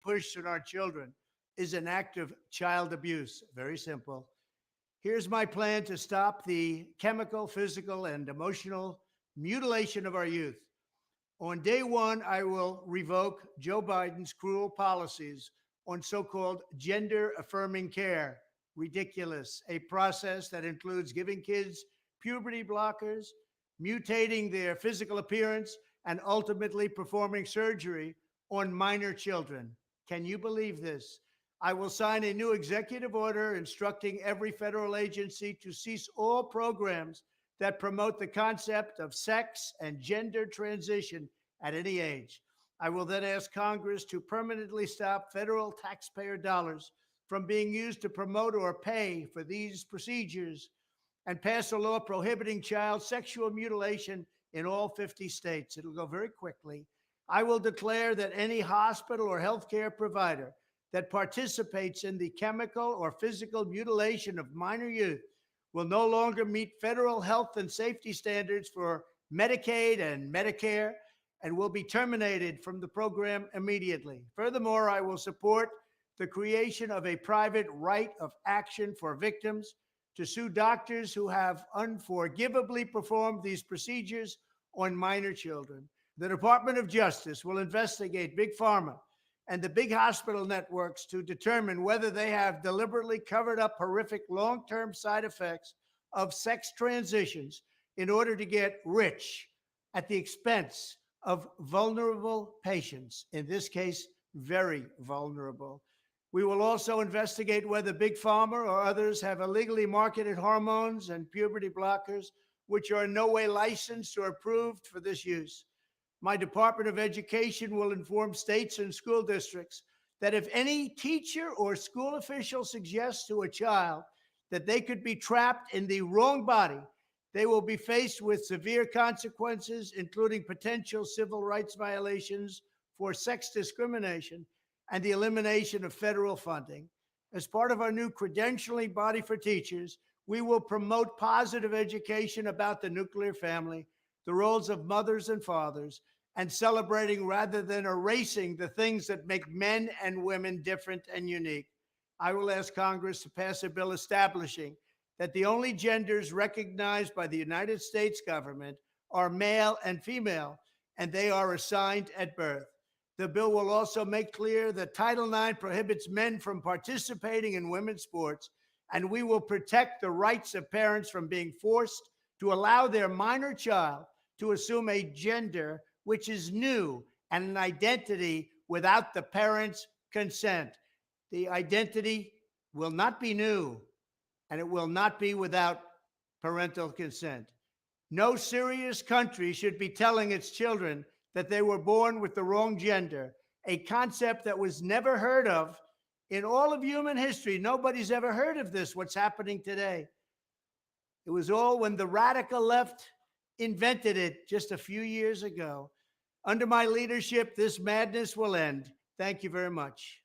pushed on our children is an act of child abuse. Very simple. Here's my plan to stop the chemical, physical, and emotional mutilation of our youth. On day one, I will revoke Joe Biden's cruel policies on so called gender affirming care. Ridiculous. A process that includes giving kids puberty blockers, mutating their physical appearance, and ultimately performing surgery on minor children. Can you believe this? I will sign a new executive order instructing every federal agency to cease all programs that promote the concept of sex and gender transition at any age. I will then ask Congress to permanently stop federal taxpayer dollars from being used to promote or pay for these procedures and pass a law prohibiting child sexual mutilation in all 50 states. It'll go very quickly. I will declare that any hospital or healthcare provider that participates in the chemical or physical mutilation of minor youth will no longer meet federal health and safety standards for Medicaid and Medicare and will be terminated from the program immediately. Furthermore, I will support the creation of a private right of action for victims to sue doctors who have unforgivably performed these procedures on minor children. The Department of Justice will investigate Big Pharma and the big hospital networks to determine whether they have deliberately covered up horrific long-term side effects of sex transitions in order to get rich at the expense of vulnerable patients, in this case, very vulnerable. We will also investigate whether Big Pharma or others have illegally marketed hormones and puberty blockers, which are in no way licensed or approved for this use. My Department of Education will inform states and school districts that if any teacher or school official suggests to a child that they could be trapped in the wrong body, they will be faced with severe consequences, including potential civil rights violations for sex discrimination and the elimination of federal funding. As part of our new credentialing body for teachers, we will promote positive education about the nuclear family, the roles of mothers and fathers, and celebrating rather than erasing the things that make men and women different and unique. I will ask Congress to pass a bill establishing that the only genders recognized by the United States government are male and female, and they are assigned at birth. The bill will also make clear that Title IX prohibits men from participating in women's sports, and we will protect the rights of parents from being forced to allow their minor child to assume a gender which is new and an identity without the parents' consent. The identity will not be new, and it will not be without parental consent. No serious country should be telling its children that they were born with the wrong gender, a concept that was never heard of in all of human history. Nobody's ever heard of this, what's happening today. It was all when the radical left invented it just a few years ago. Under my leadership, this madness will end. Thank you very much.